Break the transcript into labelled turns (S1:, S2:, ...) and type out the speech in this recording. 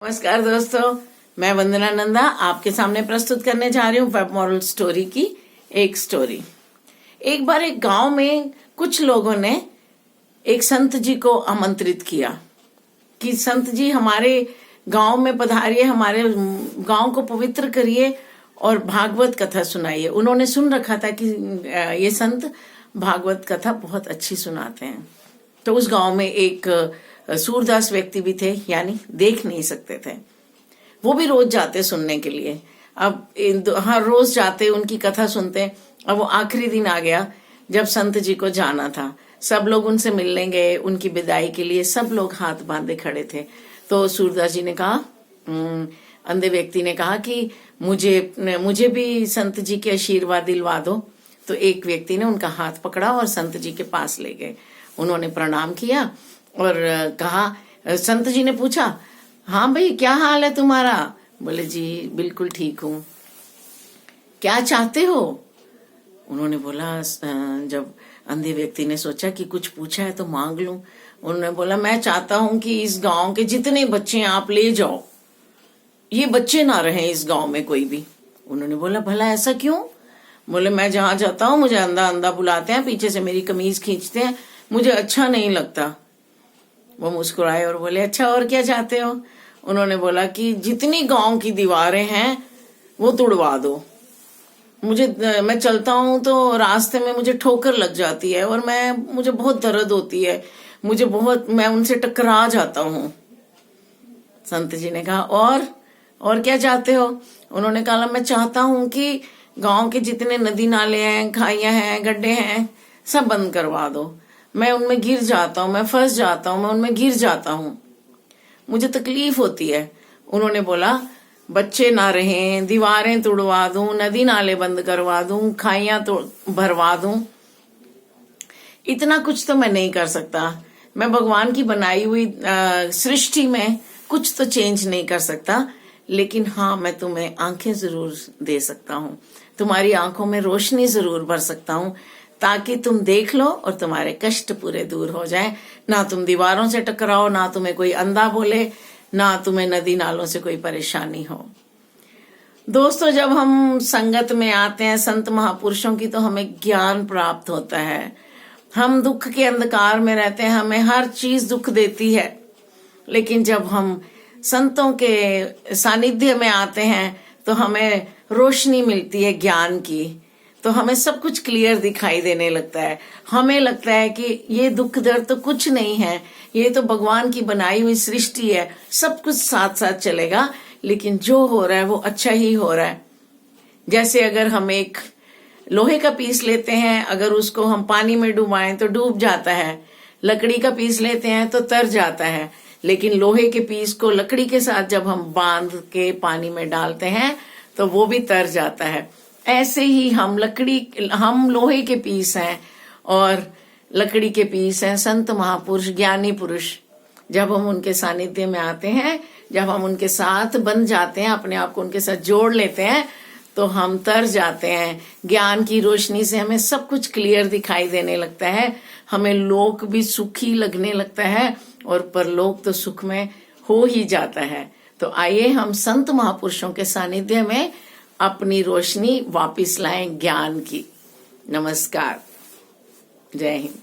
S1: नमस्कार दोस्तों, मैं वंदना नंदा आपके सामने प्रस्तुत करने जा रही हूँ वेब मॉरल स्टोरी की एक स्टोरी। एक बार एक गांव में कुछ लोगों ने एक संत जी को आमंत्रित किया कि संत जी हमारे गांव में पधारिए, हमारे गांव को पवित्र करिए और भागवत कथा सुनाइए। उन्होंने सुन रखा था कि ये संत भागवत कथा बहुत अच्छी सुनाते हैं। तो उस गांव में एक सूरदास व्यक्ति भी थे, यानी देख नहीं सकते थे। वो भी रोज जाते सुनने के लिए। अब हर रोज जाते, उनकी कथा सुनते। अब वो आखिरी दिन आ गया जब संत जी को जाना था। सब लोग उनसे मिलने गए, उनकी विदाई के लिए सब लोग हाथ बांधे खड़े थे। तो सूरदास जी ने कहा, अंधे व्यक्ति ने कहा कि मुझे भी संत जी के आशीर्वाद दिलवा दो। तो एक व्यक्ति ने उनका हाथ पकड़ा और संत जी के पास ले गए। उन्होंने प्रणाम किया और कहा, संत जी ने पूछा, हाँ भाई क्या हाल है तुम्हारा? बोले जी बिल्कुल ठीक हूँ। क्या चाहते हो? उन्होंने बोला, जब अंधे व्यक्ति ने सोचा कि कुछ पूछा है तो मांग लूं। उन्होंने बोला, मैं चाहता हूं कि इस गांव के जितने बच्चे आप ले जाओ, ये बच्चे ना रहे इस गांव में कोई भी। उन्होंने बोला, भला ऐसा क्यों? बोले, मैं जहां जाता हूं मुझे अंधा अंधा बुलाते हैं, पीछे से मेरी कमीज खींचते हैं, मुझे अच्छा नहीं लगता। वो मुस्कुराए और बोले, अच्छा और क्या चाहते हो? उन्होंने बोला कि जितनी गांव की दीवारें हैं वो तोड़वा दो। मैं चलता हूं तो रास्ते में मुझे ठोकर लग जाती है और मुझे बहुत दर्द होती है, मैं उनसे टकरा जाता हूं। संत जी ने कहा, और क्या चाहते हो? उन्होंने कहा, मैं चाहता हूं कि गांव के जितने नदी नाले हैं, खाइयां हैं, गड्ढे हैं, सब बंद करवा दो। मैं उनमें गिर जाता हूं, मैं फंस जाता हूं, मैं उनमें गिर जाता हूं, मुझे तकलीफ होती है। उन्होंने बोला, बच्चे ना रहें, दीवारें तोड़वा दूं, नदी नाले बंद करवा दूं, खाइयां भरवा दूं, इतना कुछ तो मैं नहीं कर सकता। मैं भगवान की बनाई हुई सृष्टि में कुछ तो चेंज नहीं कर सकता, लेकिन हाँ मैं तुम्हें आंखें जरूर दे सकता हूँ, तुम्हारी आंखों में रोशनी जरूर भर सकता हूँ, ताकि तुम देख लो और तुम्हारे कष्ट पूरे दूर हो जाएं। ना तुम दीवारों से टकराओ, ना तुम्हें कोई अंधा बोले, ना तुम्हें नदी नालों से कोई परेशानी हो। दोस्तों, जब हम संगत में आते हैं संत महापुरुषों की, तो हमें ज्ञान प्राप्त होता है। हम दुख के अंधकार में रहते हैं, हमें हर चीज दुख देती है, लेकिन जब हम संतों के सानिध्य में आते हैं तो हमें रोशनी मिलती है ज्ञान की। तो हमें सब कुछ क्लियर दिखाई देने लगता है। हमें लगता है कि ये दुख दर्द तो कुछ नहीं है, ये तो भगवान की बनाई हुई सृष्टि है, सब कुछ साथ साथ चलेगा, लेकिन जो हो रहा है वो अच्छा ही हो रहा है। जैसे अगर हम एक लोहे का पीस लेते हैं, अगर उसको हम पानी में डुबाएं तो डूब जाता है। लकड़ी का पीस लेते हैं तो तर जाता है, लेकिन लोहे के पीस को लकड़ी के साथ जब हम बांध के पानी में डालते हैं तो वो भी तर जाता है। ऐसे ही हम लोहे के पीस हैं और लकड़ी के पीस हैं। संत महापुरुष, ज्ञानी पुरुष, जब हम उनके सानिध्य में आते हैं, जब हम उनके साथ बन जाते हैं, अपने आप को उनके साथ जोड़ लेते हैं, तो हम तर जाते हैं। ज्ञान की रोशनी से हमें सब कुछ क्लियर दिखाई देने लगता है। हमें लोक भी सुखी लगने लगता है और परलोक तो सुख में हो ही जाता है। तो आइए हम संत महापुरुषों के सानिध्य में अपनी रोशनी वापिस लाएं ज्ञान की। नमस्कार, जय हिंद।